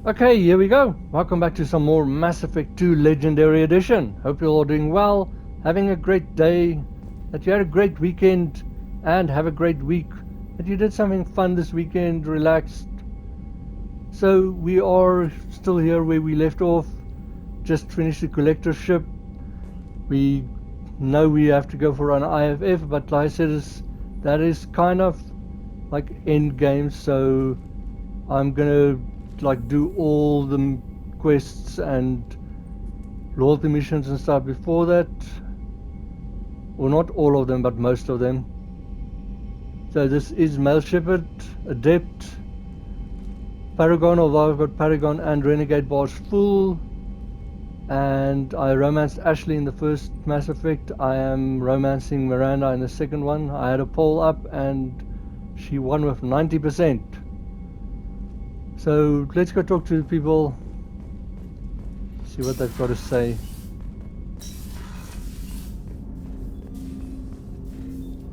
Okay, here we go. Welcome back to some more Mass Effect 2 Legendary Edition. Hope you're all doing well, having a great day, that you had a great weekend, and have a great week, that you did something fun this weekend, relaxed. So we are still here where we left off, just finished the collector ship. We know we have to go for an IFF, but like I said, that is kind of like end game, so I'm gonna do all the quests and loyalty missions and stuff before that. Well, not all of them, but most of them. So this is male Shepard, Adept, Paragon, although I've got Paragon and Renegade bars full. And I romanced Ashley in the first Mass Effect. I am romancing Miranda in the second one. I had a poll up and she won with 90%. So let's go talk to the people, see what they've got to say.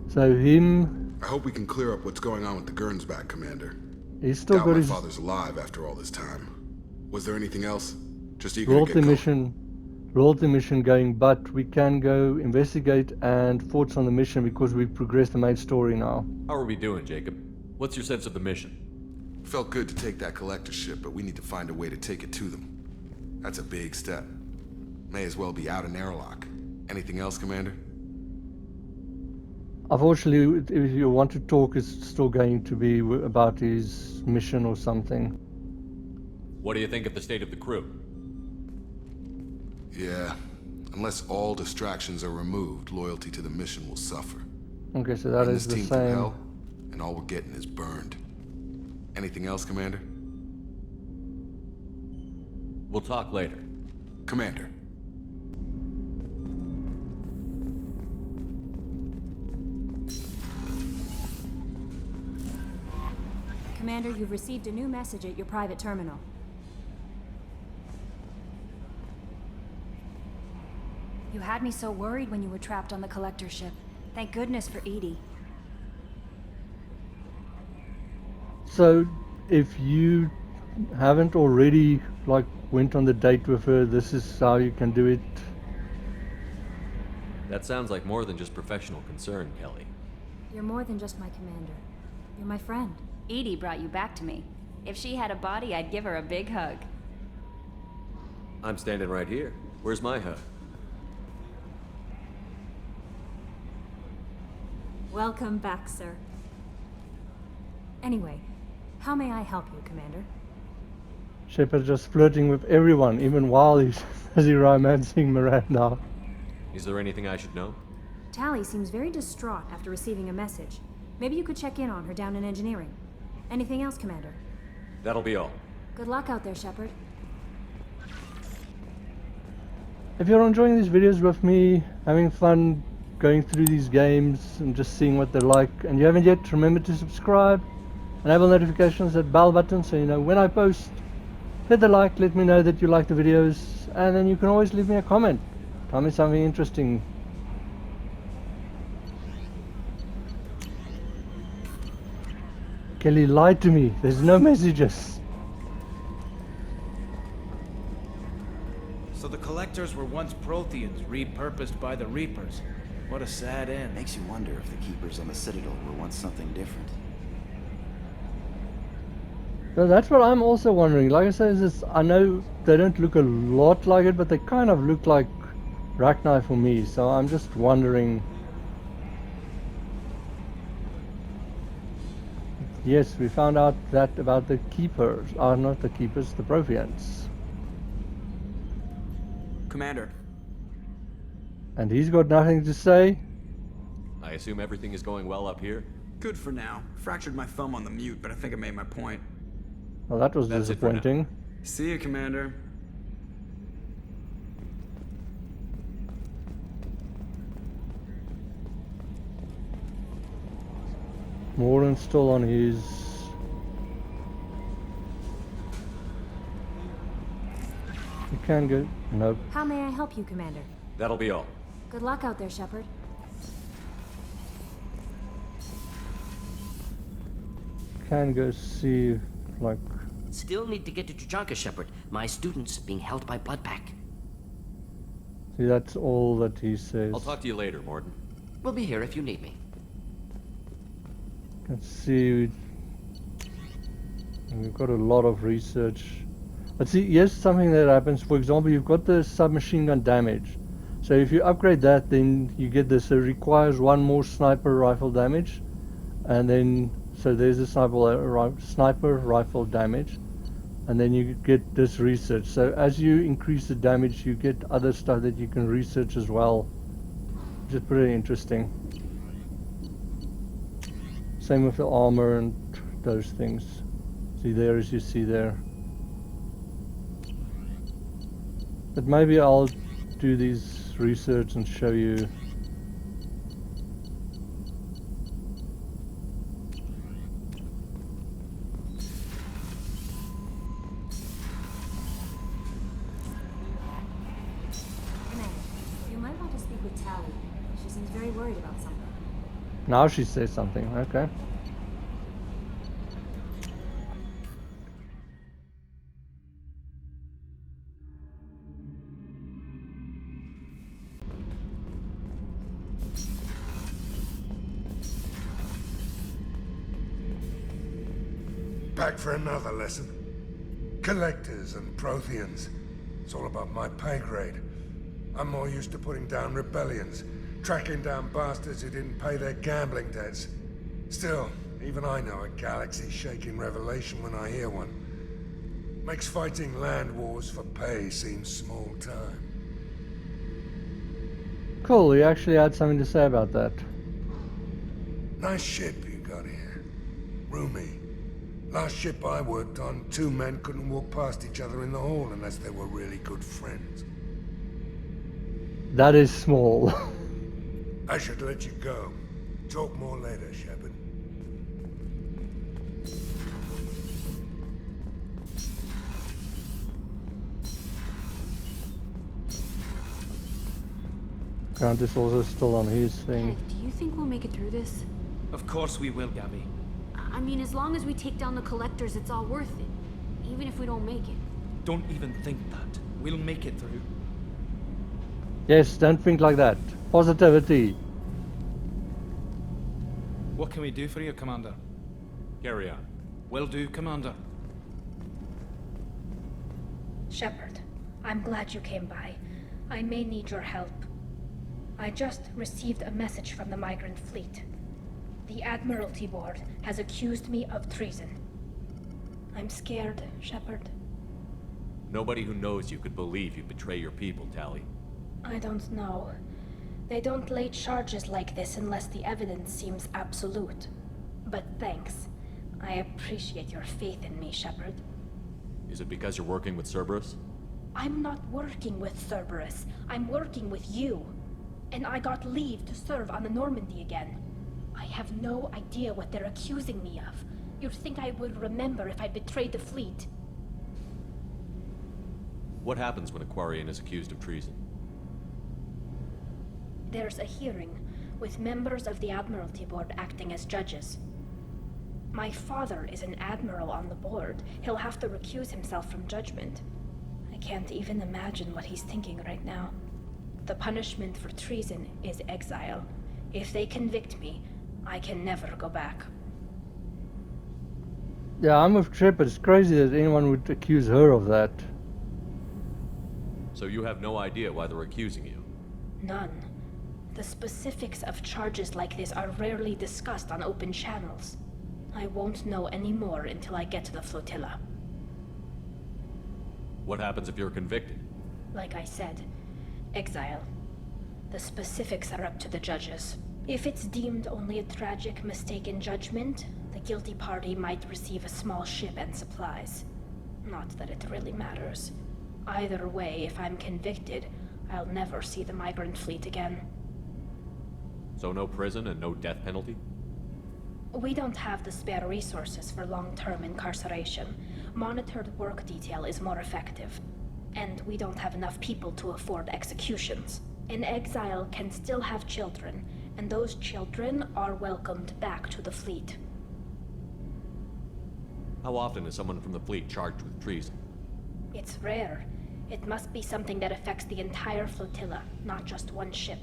So him, I hope we can clear up what's going on with the Gernsback, Commander. he's still Doubt got my his father's alive after all this time. Was there anything else? Just eager to get royalty mission going, but we can go investigate and forge on the mission because we've progressed the main story now. How are we doing, Jacob? What's your sense of the mission? Felt good to take that collector ship, but we need to find a way to take it to them. That's a big step. May as well be out in airlock. Anything else, Commander? Unfortunately, if you want to talk, it's still going to be about his mission or something. What do you think of the state of the crew? Yeah. Unless all distractions are removed, loyalty to the mission will suffer. Okay, so that Bring is this the team through same. hell, and all we're getting is burned. Anything else, Commander? We'll talk later. Commander. Commander, you've received a new message at your private terminal. You had me so worried when you were trapped on the collector ship. Thank goodness for Edie. So, if you haven't already went on the date with her, this is how you can do it. That sounds like more than just professional concern, Kelly. You're more than just my commander. You're my friend. Edie brought you back to me. If she had a body, I'd give her a big hug. I'm standing right here. Where's my hug? Welcome back, sir. Anyway, how may I help you, Commander? Shepard just flirting with everyone, even while he's romancing Miranda. Is there anything I should know? Tally seems very distraught after receiving a message. Maybe you could check in on her down in engineering. Anything else, Commander? That'll be all. Good luck out there, Shepard. If you're enjoying these videos with me, having fun going through these games and just seeing what they're like, and you haven't yet, remember to subscribe, enable notifications, that bell button so you know when I post. Hit the like, let me know that you like the videos, and then you can always leave me a comment. Tell me something interesting. Kelly lied to me. There's no messages. So the Collectors were once Protheans, repurposed by the Reapers. What a sad end. Makes you wonder if the Keepers on the Citadel were once something different. So that's what I'm also wondering. Like I said, I know they don't look a lot like it, but they kind of look like Rachni for me. So I'm just wondering. Yes, we found out that about the Keepers. Not the Keepers, the Protheans. Commander. And he's got nothing to say. I assume everything is going well up here? Good for now. Fractured my thumb on the mute, but I think I made my point. Well, that was That's it for now. disappointing. See you, Commander. Moran's still on his. You can go. Nope. How may I help you, Commander? That'll be all. Good luck out there, Shepard. Can go see Still need to get to Tuchanka, Shepard. My students being held by Bloodpack. See, that's all that he says. I'll talk to you later, Morton. We'll be here if you need me. Let's see. We've got a lot of research. But see, here's something that happens. For example, you've got the submachine gun damage. So if you upgrade that, then you get this. It requires one more sniper rifle damage. And then, so there's a sniper rifle damage. And then you get this research. So as you increase the damage, you get other stuff that you can research as well. Which is pretty interesting. Same with the armor and those things. See there, as you see there. But maybe I'll do these research and show you. Commander, you might want to speak with Tally. She seems very worried about something. Now she says something, okay. Back for another lesson. Collectors and Protheans. It's all about my pay grade. I'm more used to putting down rebellions, tracking down bastards who didn't pay their gambling debts. Still, even I know a galaxy-shaking revelation when I hear one. Makes fighting land wars for pay seem small time. Cool, you actually had something to say about that. Nice ship you got here. Roomy. Last ship I worked on, two men couldn't walk past each other in the hall unless they were really good friends. That is small. I should let you go. Talk more later, Shepard. Grant is also still on his thing. Ed, do you think we'll make it through this? Of course we will, Gabby. I mean, as long as we take down the collectors, it's all worth it. Even if we don't make it. Don't even think that. We'll make it through. Yes, don't think like that. Positivity. What can we do for you, Commander? Carry on. Will do, Commander. Shepard, I'm glad you came by. I may need your help. I just received a message from the migrant fleet. The Admiralty Board has accused me of treason. I'm scared, Shepard. Nobody who knows you could believe you betray your people, Tally. I don't know. They don't lay charges like this unless the evidence seems absolute. But thanks. I appreciate your faith in me, Shepard. Is it because you're working with Cerberus? I'm not working with Cerberus. I'm working with you. And I got leave to serve on the Normandy again. I have no idea what they're accusing me of. You'd think I would remember if I betrayed the fleet. What happens when a Quarian is accused of treason? There's a hearing, with members of the Admiralty Board acting as judges. My father is an admiral on the board. He'll have to recuse himself from judgment. I can't even imagine what he's thinking right now. The punishment for treason is exile. If they convict me, I can never go back. Yeah, I'm with Shepard. It's crazy that anyone would accuse her of that. So you have no idea why they're accusing you? None. The specifics of charges like this are rarely discussed on open channels. I won't know any more until I get to the flotilla. What happens if you're convicted? Like I said, exile. The specifics are up to the judges. If it's deemed only a tragic mistake in judgment, the guilty party might receive a small ship and supplies. Not that it really matters. Either way, if I'm convicted, I'll never see the migrant fleet again. So no prison and no death penalty? We don't have the spare resources for long-term incarceration. Monitored work detail is more effective. And we don't have enough people to afford executions. An exile can still have children, and those children are welcomed back to the fleet. How often is someone from the fleet charged with treason? It's rare. It must be something that affects the entire flotilla, not just one ship.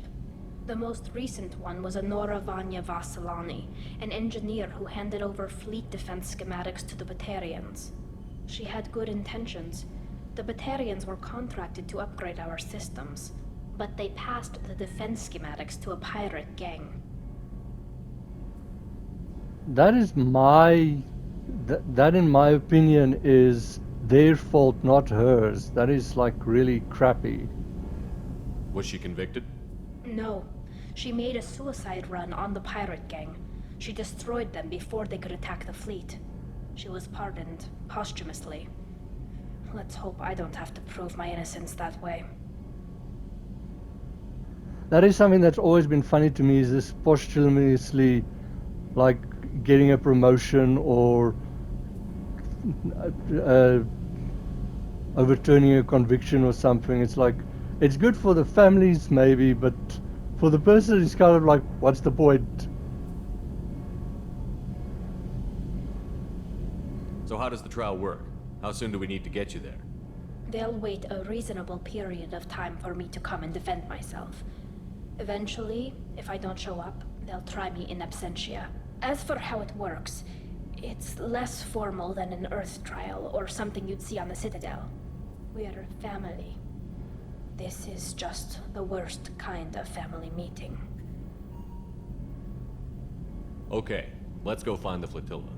The most recent one was Honora Vanya Vassilani, an engineer who handed over fleet defense schematics to the Batarians. She had good intentions. The Batarians were contracted to upgrade our systems, but they passed the defense schematics to a pirate gang. That is my... That in my opinion is their fault, not hers. That is like really crappy. Was she convicted? No. She made a suicide run on the pirate gang. She destroyed them before they could attack the fleet. She was pardoned posthumously. Let's hope I don't have to prove my innocence that way. That is something that's always been funny to me, is this posthumously, like, getting a promotion or overturning a conviction or something. It's like, it's good for the families maybe, but for the person it's kind of like, what's the point? So how does the trial work? How soon do we need to get you there? They'll wait a reasonable period of time for me to come and defend myself. Eventually, if I don't show up, they'll try me in absentia. As for how it works, it's less formal than an Earth trial or something you'd see on the Citadel. We're family. This is just the worst kind of family meeting. Okay, let's go find the flotilla.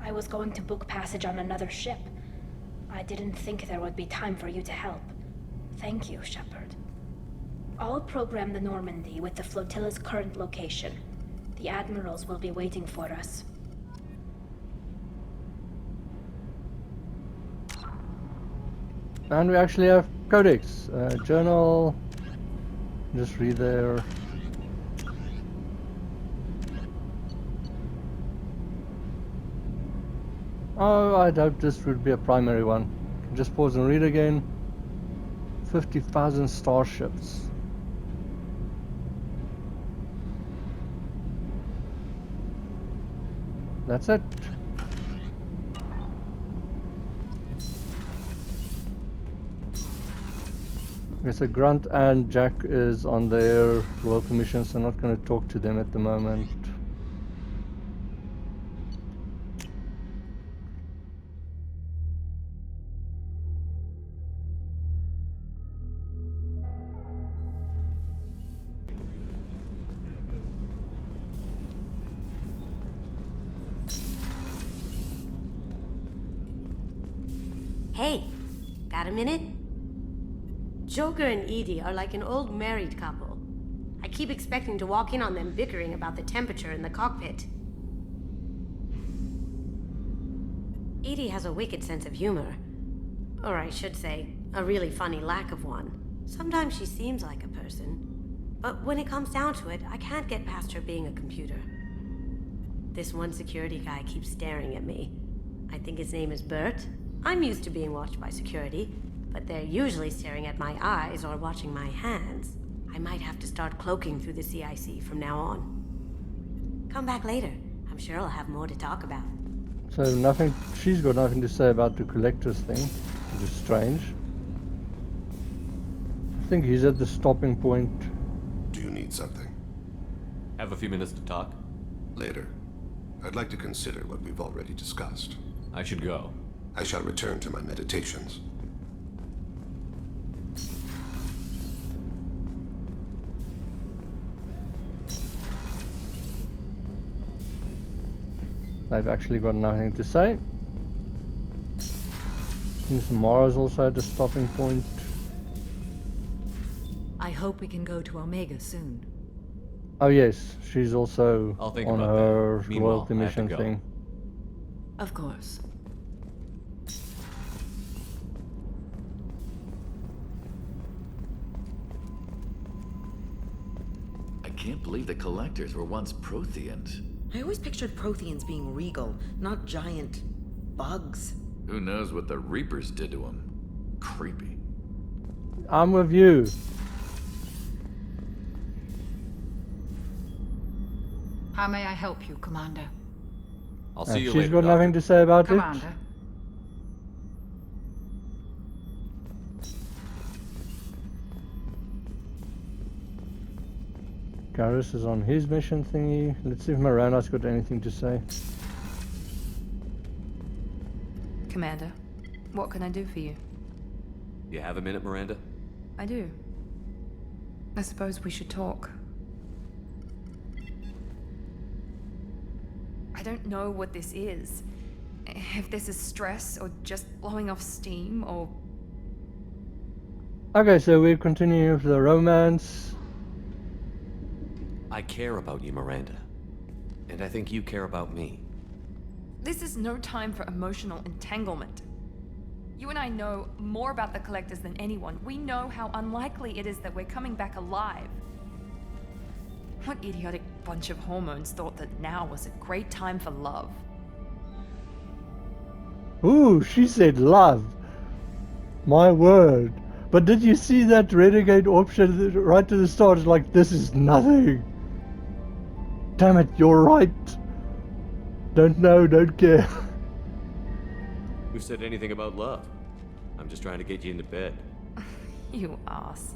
I was going to book passage on another ship. I didn't think there would be time for you to help. Thank you, Shepard. I'll program the Normandy with the flotilla's current location. The admirals will be waiting for us. And we actually have codex, journal. Just read there. Oh, I'd hope this would be a primary one. Just pause and read again. 50,000 starships. That's it. Okay, so Grunt and Jack is on their royalty mission, so I'm not going to talk to them at the moment. Hey, got a minute? Joker and Edie are like an old married couple. I keep expecting to walk in on them bickering about the temperature in the cockpit. Edie has a wicked sense of humor. Or I should say, a really funny lack of one. Sometimes she seems like a person. But when it comes down to it, I can't get past her being a computer. This one security guy keeps staring at me. I think his name is Bert. I'm used to being watched by security, but they're usually staring at my eyes or watching my hands. I might have to start cloaking through the CIC from now on. Come back later. I'm sure I'll have more to talk about. So nothing, she's got nothing to say about the collector's thing, which is strange. I think he's at the stopping point. Do you need something? Have a few minutes to talk? Later. I'd like to consider what we've already discussed. I should go. I shall return to my meditations. They've actually got nothing to say. Seems Mara's also at the stopping point. I hope we can go to Omega soon. Oh yes, she's also I'll think on about her that. Meanwhile, royalty I have to mission go. thing. Of course. I can't believe the Collectors were once Protheans. I always pictured Protheans being regal, not giant bugs. Who knows what the Reapers did to them? Creepy. I'm with you. How may I help you, Commander? I'll see you she's later, got Doctor. nothing to say about it. Commander. Garrus is on his mission thingy. Let's see if Miranda's got anything to say. Commander, what can I do for you? You have a minute, Miranda? I do. I suppose we should talk. I don't know what this is. If this is stress, or just blowing off steam, or... Okay, so we're continuing with the romance. I care about you, Miranda. And I think you care about me. This is no time for emotional entanglement. You and I know more about the Collectors than anyone. We know how unlikely it is that we're coming back alive. What idiotic bunch of hormones thought that now was a great time for love? Ooh, she said love. My word. But did you see that renegade option right to the start? It's like, this is nothing. Damn it, you're right. Don't know, don't care. Who said anything about love? I'm just trying to get you into bed. You ass.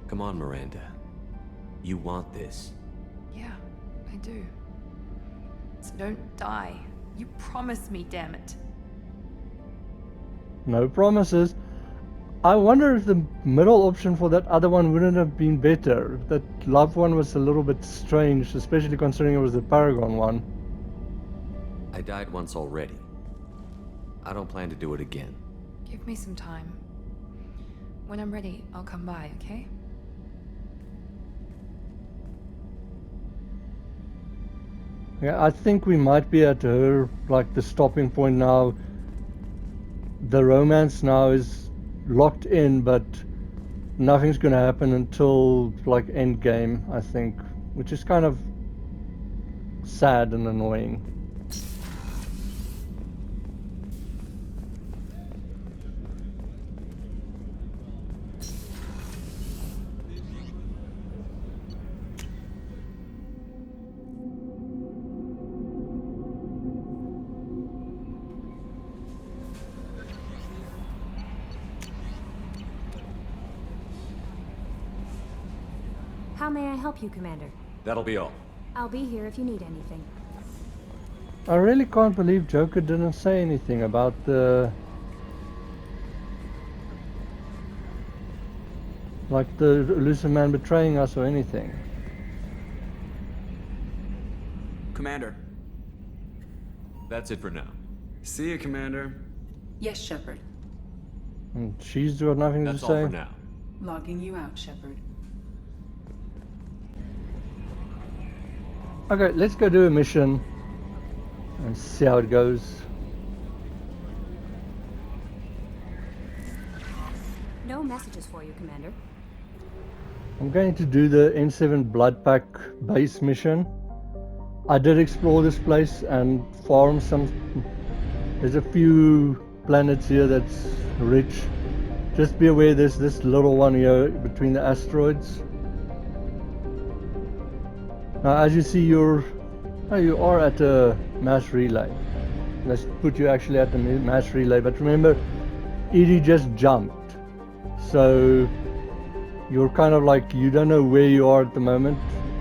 Come on, Miranda. You want this. Yeah, I do. So don't die. You promised me, damn it. No promises. I wonder if the middle option for that other one wouldn't have been better. That love one was a little bit strange, especially considering it was the Paragon one. I died once already. I don't plan to do it again. Give me some time. When I'm ready, I'll come by, okay? Yeah, I think we might be at her, like, the stopping point now. The romance now is locked in, but nothing's gonna happen until, like, endgame, I think. Which is kind of sad and annoying. How may I help you, Commander? That'll be all. I'll be here if you need anything. I really can't believe Joker didn't say anything about the... like the elusive man betraying us or anything. Commander. That's it for now. See you, Commander. Yes, Shepard. And she's got nothing That's to say. all for now. Logging you out, Shepard. Okay, let's go do a mission and see how it goes. No messages for you, Commander. I'm going to do the N7 Blood Pack base mission. I did explore this place and farm some... There's a few planets here that's rich. Just be aware there's this little one here between the asteroids. Now, as you see, you are at a mass relay. Let's put you actually at the mass relay. But remember, Edie just jumped, so you're kind of like, you don't know where you are at the moment.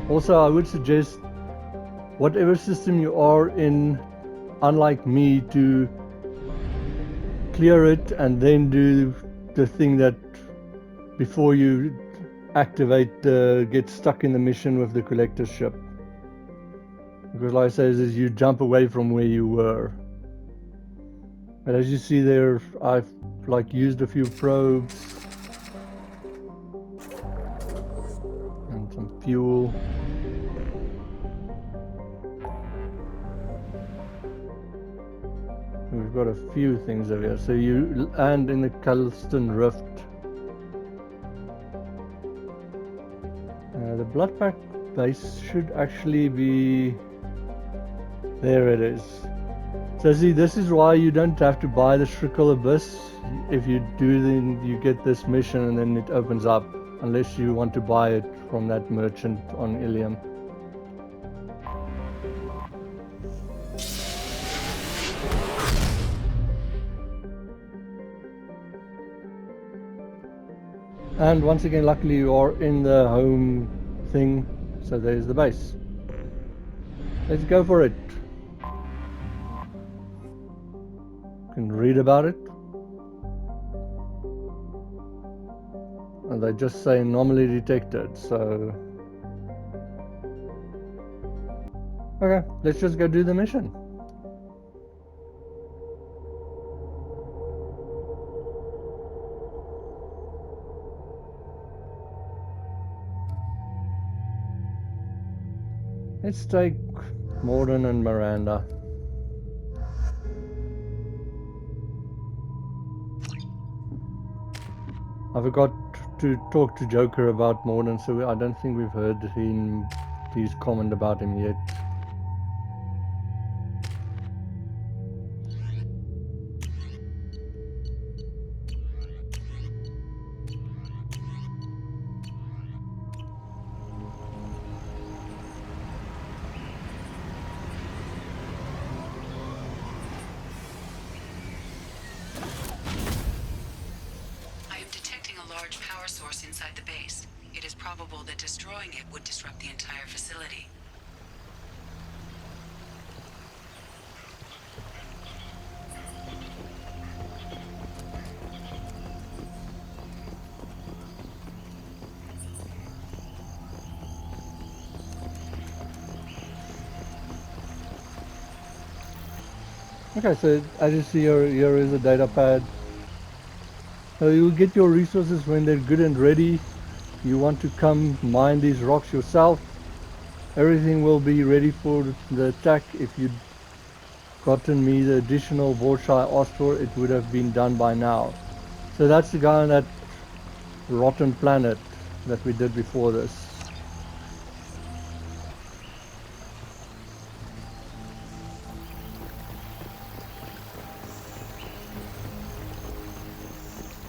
Also, I would suggest whatever system you are in, unlike me, to clear it and then do the thing that before you activate get stuck in the mission with the collector ship. Because like I say, is you jump away from where you were. But as you see there, I've like used a few probes and some fuel. We've got a few things over here. So you land in the Calston Rift. The blood pack base should actually be... There it is. So see, this is why you don't have to buy the Shriekal Abyss. If you do, then you get this mission and then it opens up. Unless you want to buy it from that merchant on Ilium. And once again, luckily you are in the home thing, so there's the base. Let's go for it. You can read about it. And they just say anomaly detected, so... Okay, let's just go do the mission. Let's take Morden and Miranda. I forgot to talk to Joker about Morden, so I don't think we've heard his comment about him yet. I am detecting a large power source inside the base. It is probable that destroying it would disrupt the entire facility. Okay, so as you see here is a data pad. So you'll get your resources when they're good and ready. You want to come mine these rocks yourself. Everything will be ready for the attack. If you'd gotten me the additional Vortex I asked for, it would have been done by now. So that's the guy on that rotten planet that we did before this.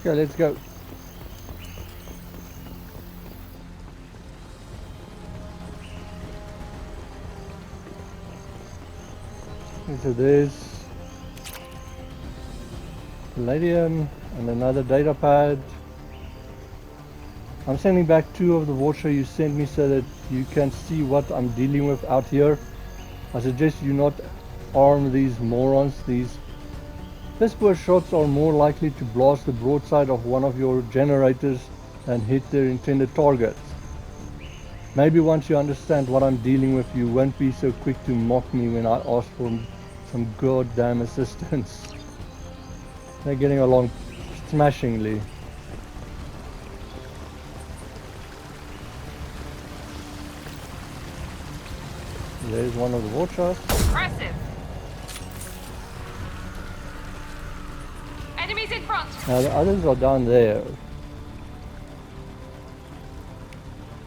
Okay, let's go. Okay, so there's palladium and another data pad. I'm sending back 2 of the water you sent me so that you can see what I'm dealing with out here. I suggest you not arm these morons. These whisper shots are more likely to blast the broadside of one of your generators than hit their intended target. Maybe once you understand what I'm dealing with, you won't be so quick to mock me when I ask for some goddamn assistance. They're getting along smashingly. There's one of the vultures. Impressive. Enemies in front. Now the others are down there.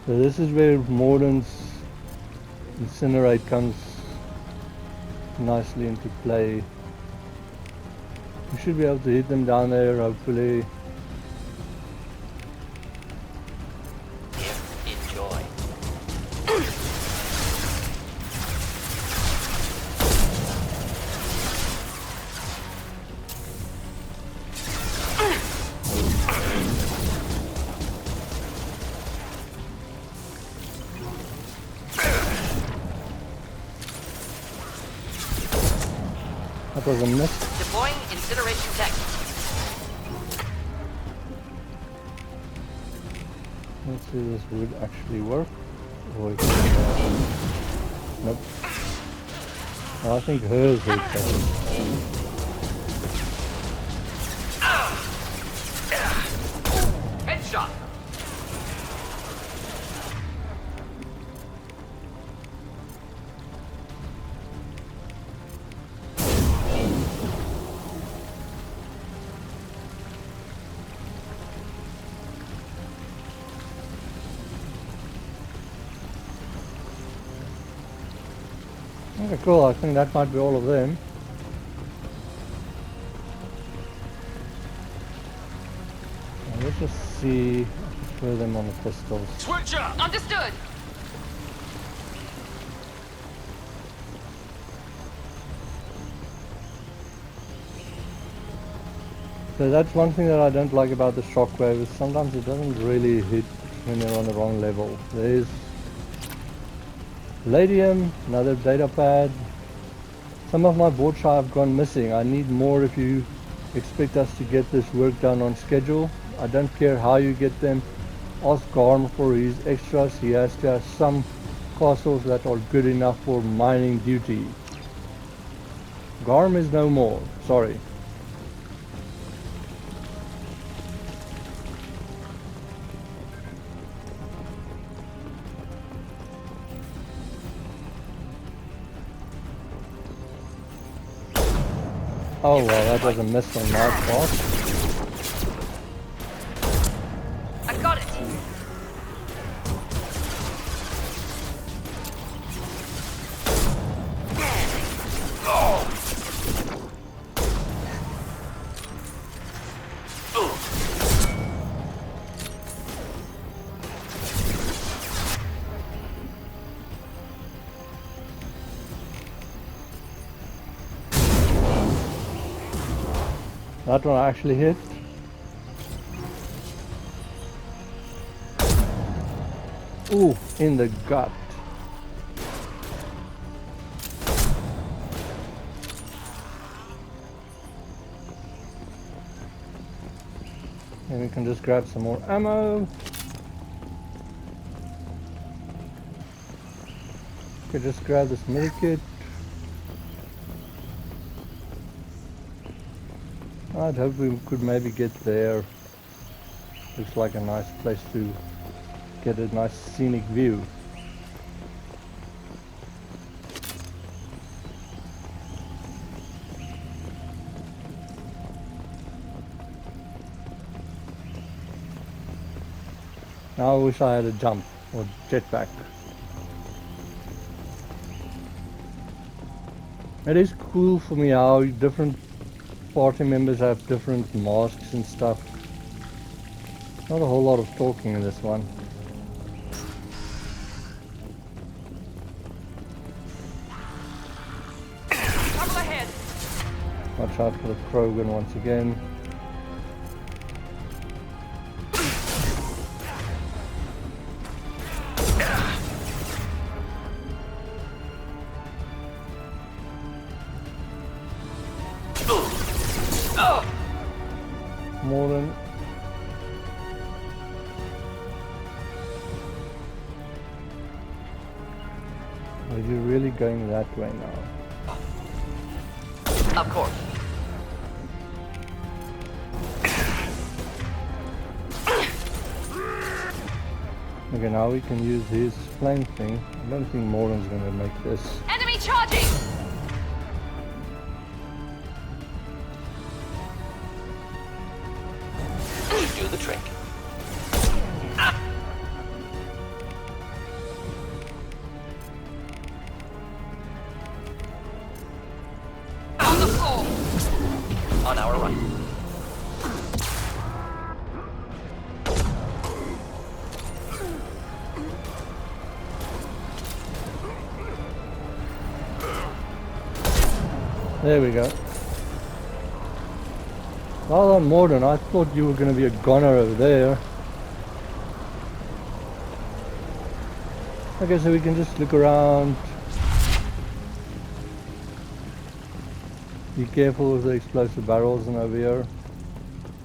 So this is where Morden's Incinerate comes nicely into play. You should be able to hit them down there, hopefully. Enjoy. That was a miss. Deploying incineration tech. Let's see if this would actually work. Or nope. Oh, I think hers would better. Headshot. Okay, cool. I think that might be all of them. Now, let's just see. Throw them on the pistols. Switcher. Understood. So that's one thing that I don't like about the shockwave, is sometimes it doesn't really hit when you're on the wrong level. There's Palladium, another data pad. Some of my board shot have gone missing. I need more if you expect us to get this work done on schedule. I don't care how you get them. Ask Garm for his extras. He has to have some castles that are good enough for mining duty. Garm is no more. Sorry. Oh well, that was a miss on my part. I got it. That one actually hit. Ooh, in the gut. And we can just grab some more ammo. Okay, just grab this medikit. I'd hope we could maybe get there. Looks like a nice place to get a nice scenic view. Now I wish I had a jump or jetpack. It is cool for me how different party members have different masks and stuff. Not a whole lot of talking in this one. Trouble ahead. Watch out for the Krogan once again. More than are you really going that way now? Of course. Okay, now we can use his flame thing. I don't think Moran's gonna make this. Enemy charging! Do the trick. On the floor! On our right. There we go. Well done, Morden. I thought you were going to be a goner over there. Okay, so we can just look around. Be careful with the explosive barrels and over here.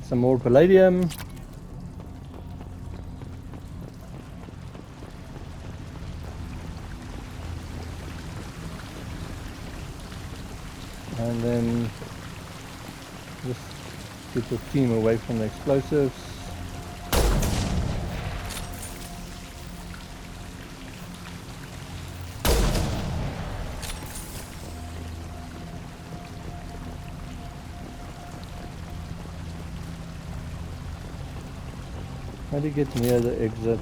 Some more palladium. And then just get your team away from the explosives. How do you get near the exit?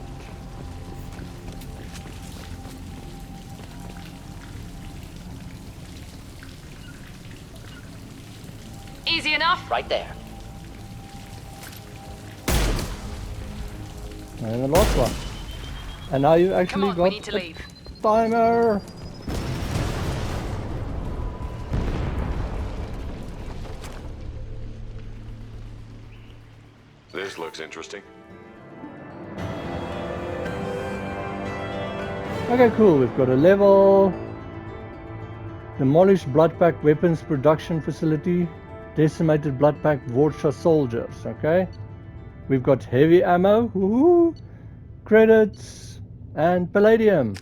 Easy enough. Right there. And the last one. And now you actually on, got we need to a leave. timer. This looks interesting. Okay, cool. We've got a level. Demolished Bloodpack Weapons Production Facility. Decimated Bloodpack Vorcha Soldiers. Okay. We've got heavy ammo. Woohoo! Credits. And palladium.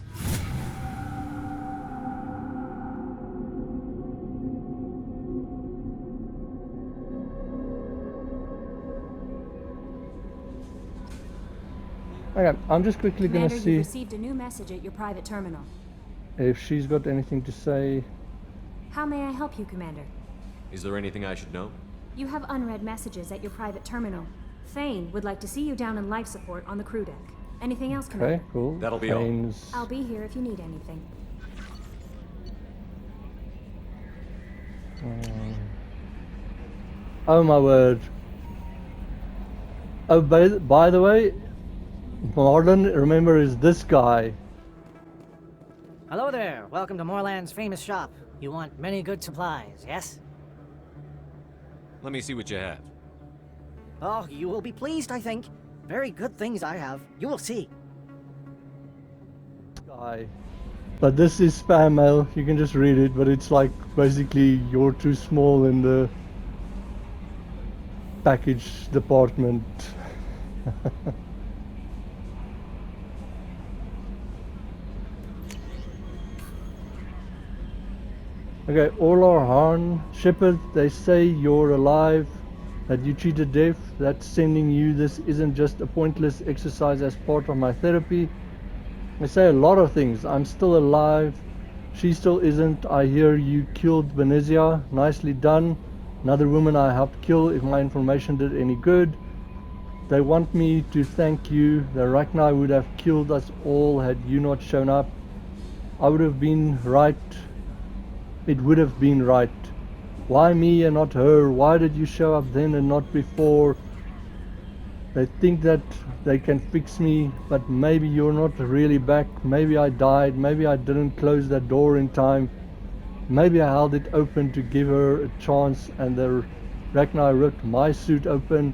Okay, I'm just quickly going to see you've received a new message at your private terminal. if she's got anything to say. How may I help you, Commander? Is there anything I should know? You have unread messages at your private terminal. Thane would like to see you down in life support on the crew deck. Anything else, Commander? Okay, cool. That'll be all. I'll be here if you need anything. Oh my word. Oh, by the way, Marlon, remember, is this guy. Hello there. Welcome to Moorland's famous shop. You want many good supplies, yes? Let me see what you have. Oh, you will be pleased, I think. Very good things I have. You will see. Guy. But this is spam mail. You can just read it, but it's like basically you're too small in the package department. Okay, Olar Han, Shepard, they say you're alive, that you cheated death, that's sending you. This isn't just a pointless exercise as part of my therapy. They say a lot of things. I'm still alive, she still isn't. I hear you killed Venezia, nicely done. Another woman I helped kill, if my information did any good. They want me to thank you. The Rachni would have killed us all had you not shown up. I would have been right. It would have been right. Why me and not her? Why did you show up then and not before? They think that they can fix me, but maybe you're not really back. Maybe I died. Maybe I didn't close that door in time. Maybe I held it open to give her a chance and the Rachni ripped my suit open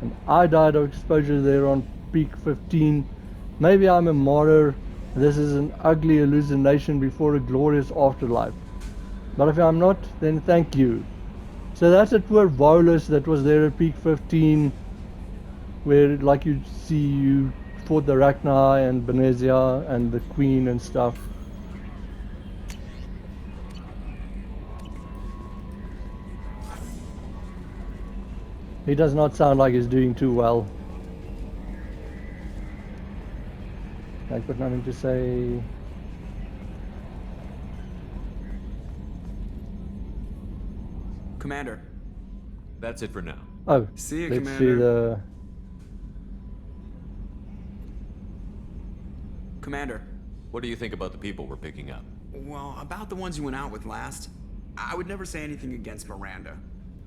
and I died of exposure there on peak 15. Maybe I'm a martyr. This is an ugly hallucination before a glorious afterlife. But if I'm not, then thank you. So that's a poor Volus that was there at peak 15, where, like you see, you fought the Rachni and Venezia and the Queen and stuff. He does not sound like he's doing too well. I've got nothing to say. Commander. That's it for now. Oh, see you, let's Commander. see the... Commander. What do you think about the people we're picking up? Well, about the ones you went out with last, I would never say anything against Miranda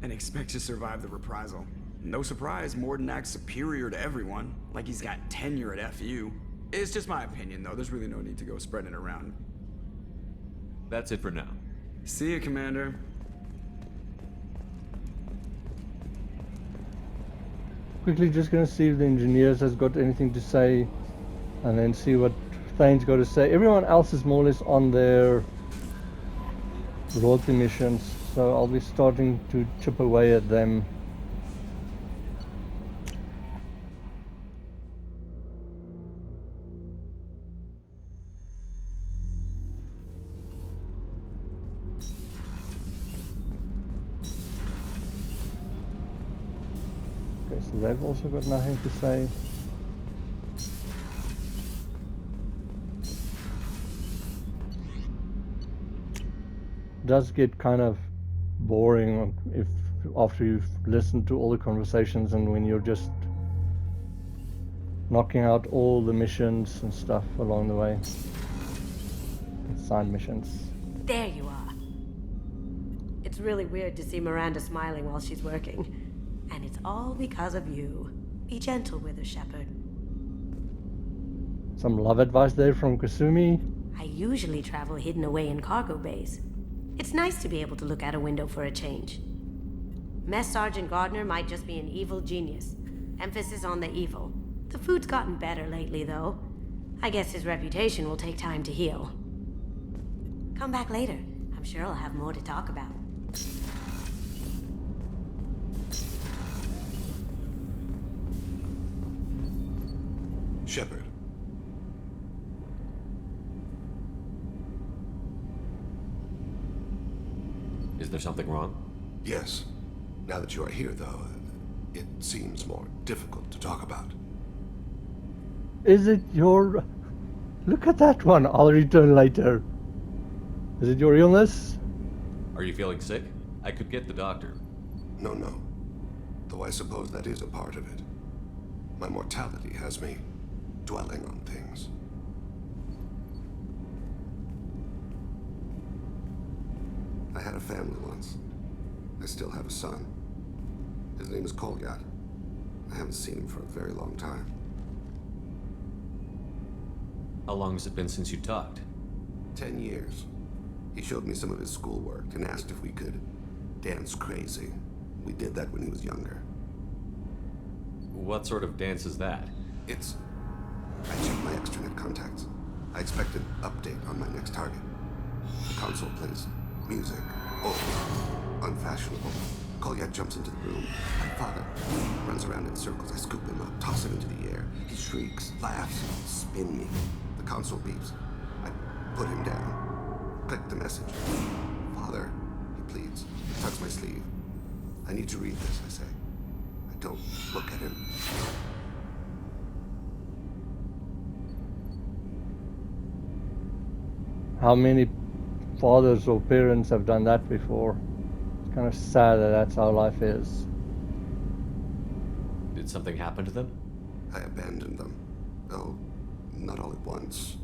and expect to survive the reprisal. No surprise, Morden acts superior to everyone, like he's got tenure at FU. It's just my opinion, though. There's really no need to go spreading it around. That's it for now. See you, Commander. Quickly just gonna see if the engineers has got anything to say and then see what Thane's got to say. Everyone else is more or less on their royalty missions, so I'll be starting to chip away at them. Okay, so they've also got nothing to say. Does get kind of boring if after you've listened to all the conversations and when you're just knocking out all the missions and stuff along the way. Side missions. There you are. It's really weird to see Miranda smiling while she's working. And it's all because of you. Be gentle with her, Shepard. Some love advice there from Kasumi. I usually travel hidden away in cargo bays. It's nice to be able to look out a window for a change. Mess Sergeant Gardner might just be an evil genius, Emphasis on the evil. The food's gotten better lately, though. I guess his reputation will take time to heal. Come back later. I'm sure I'll have more to talk about. Shepard. Is there something wrong? Yes. Now that you are here, though, it seems more difficult to talk about. Is it your... Look at that one. I'll return later. Is it your illness? Are you feeling sick? I could get the doctor. No. Though I suppose that is a part of it. My mortality has me dwelling on things. I had a family once. I still have a son. His name is Kolyat. I haven't seen him for a very long time. How long has it been since you talked? 10 years. He showed me some of his schoolwork and asked if we could dance crazy. We did that when he was younger. What sort of dance is that? It's... I checked my extranet contacts. I expect an update on my next target. The console plays music. Old. Unfashionable. Kolyat jumps into the room. My father runs around in circles. I scoop him up, toss him into the air. He shrieks, laughs, spin me. The console beeps. I put him down. Click the message. Father, he pleads. He tugs my sleeve. I need to read this, I say. I don't look at him. How many fathers or parents have done that before? It's kind of sad that that's how life is. Did something happen to them? I abandoned them. Oh, not all at once.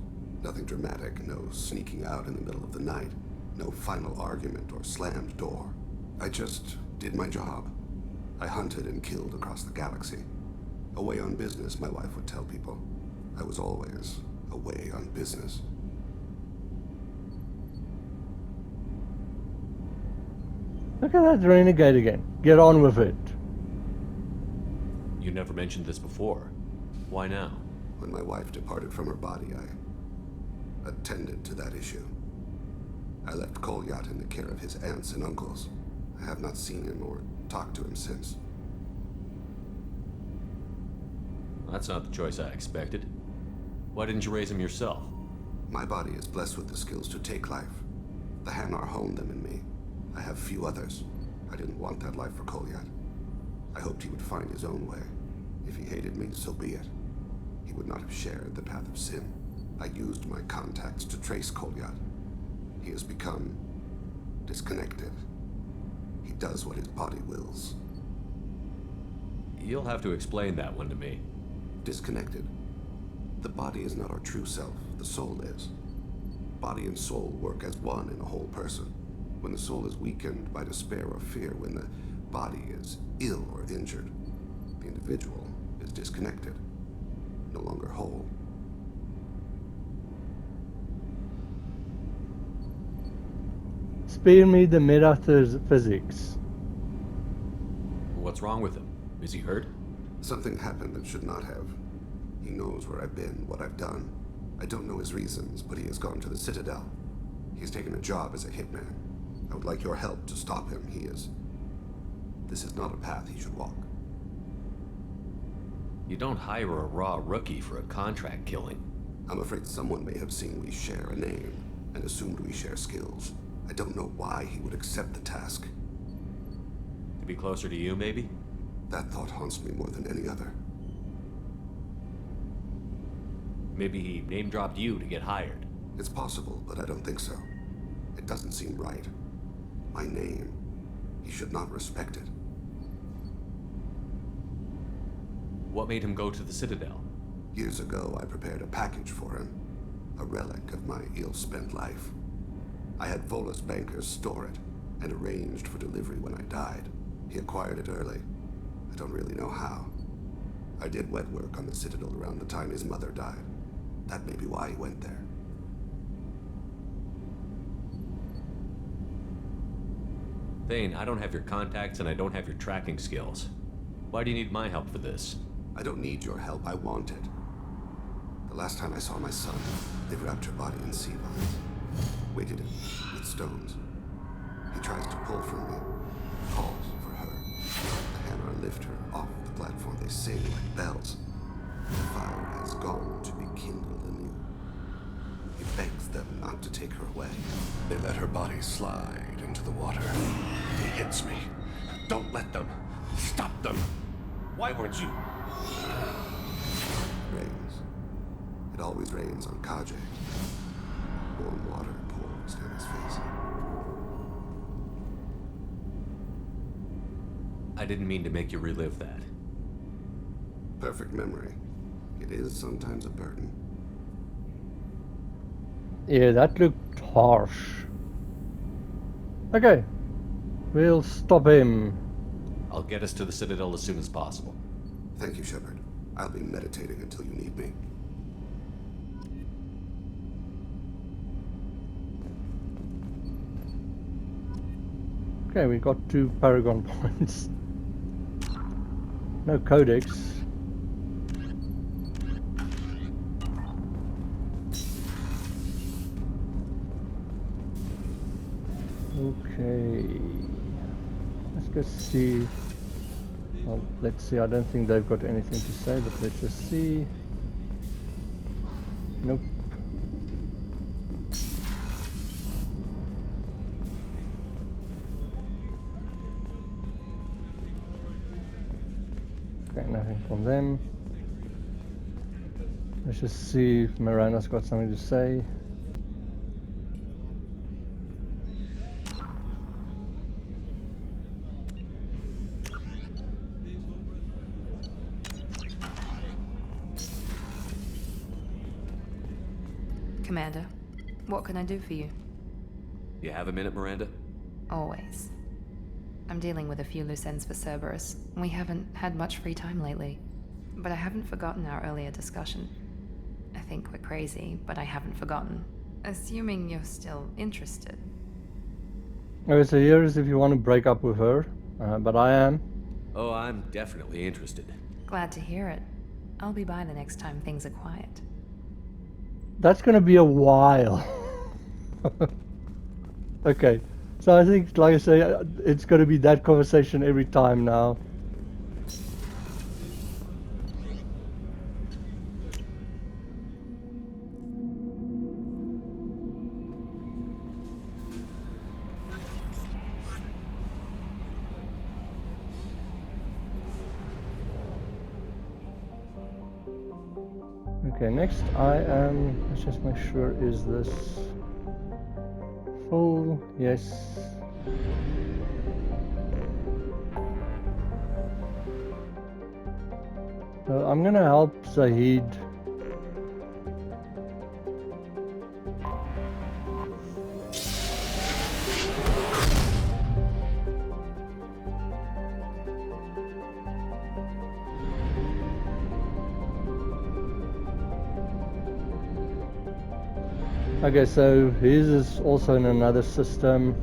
Nothing dramatic, no sneaking out in the middle of the night, no final argument or slammed door. I just did my job. I hunted and killed across the galaxy. Away on business, my wife would tell people. I was always away on business. Look at that renegade again. Get on with it. You never mentioned this before. Why now? When my wife departed from her body, I attended to that issue. I left Kolyat in the care of his aunts and uncles. I have not seen him or talked to him since. That's not the choice I expected. Why didn't you raise him yourself? My body is blessed with the skills to take life. The Hanar honed them in me. I have few others. I didn't want that life for Kolyat. I hoped he would find his own way. If he hated me, so be it. He would not have shared the path of sin. I used my contacts to trace Kolyat. He has become disconnected. He does what his body wills. You'll have to explain that one to me. Disconnected. The body is not our true self. The soul is. Body and soul work as one in a whole person. When the soul is weakened by despair or fear, when the body is ill or injured, the individual is disconnected, no longer whole. Spare me the metaphysics. What's wrong with him? Is he hurt? Something happened that should not have. He knows where I've been, what I've done. I don't know his reasons, but he has gone to the Citadel. He's taken a job as a hitman. I would like your help to stop him. This is not a path he should walk. You don't hire a raw rookie for a contract killing. I'm afraid someone may have seen we share a name and assumed we share skills. I don't know why he would accept the task. To be closer to you, maybe? That thought haunts me more than any other. Maybe he name-dropped you to get hired. It's possible, but I don't think so. It doesn't seem right. My name. He should not respect it. What made him go to the Citadel? Years ago, I prepared a package for him. A relic of my ill-spent life. I had Volus bankers store it, and arranged for delivery when I died. He acquired it early. I don't really know how. I did wet work on the Citadel around the time his mother died. That may be why he went there. Thane, I don't have your contacts and I don't have your tracking skills. Why do you need my help for this? I don't need your help, I want it. The last time I saw my son, they wrapped her body in sea vines, weighted it with stones. He tries to pull from me, calls for her. The hammer lift her off the platform, they sing like bells. The fire has gone to be kindled anew. He begs them not to take her away. They let her body slide into the water. He hits me. Don't let them. Stop them. Why weren't you? Rains. It always rains on Kaje. Warm water pours down his face. I didn't mean to make you relive that. Perfect memory. It is sometimes a burden. Yeah, that looked harsh. Okay. We'll stop him. I'll get us to the Citadel as soon as possible. Thank you, Shepard. I'll be meditating until you need me. Okay, we got 2 Paragon points. No codex. Okay. Let's go see. Well, let's see. I don't think they've got anything to say, but let's just see. Nope. Okay, nothing from them. Let's just see if Miranda's got something to say. Commander, what can I do for you? You have a minute, Miranda? Always. I'm dealing with a few loose ends for Cerberus. We haven't had much free time lately. But I haven't forgotten our earlier discussion. I think we're crazy, but I haven't forgotten. Assuming you're still interested. Okay, so here is if you want to break up with her, but I am. Oh, I'm definitely interested. Glad to hear it. I'll be by the next time things are quiet. That's gonna be a while. Okay, so I think, like I say, it's gonna be that conversation every time now. Okay, next I am, let's just make sure, is this full? Yes. So I'm gonna help Zahid. Okay, so his is also in another system.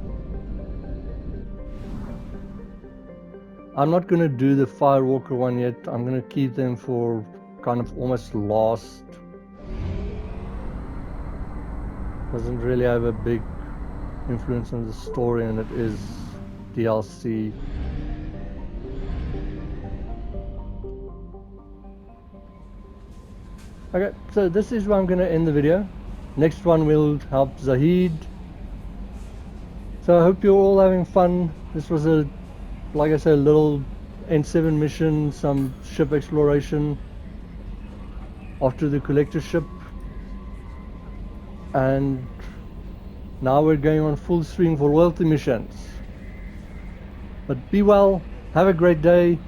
I'm not going to do the Firewalker one yet. I'm going to keep them for kind of almost last. Doesn't really have a big influence on the story, and it is DLC. Okay, so this is where I'm going to end the video. Next one will help Zahid. So I hope you're all having fun. This was a, like I said, a little N7 mission, some ship exploration after the collector ship. And now we're going on full swing for royalty missions. But be well, have a great day,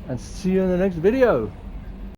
and see you in the next video.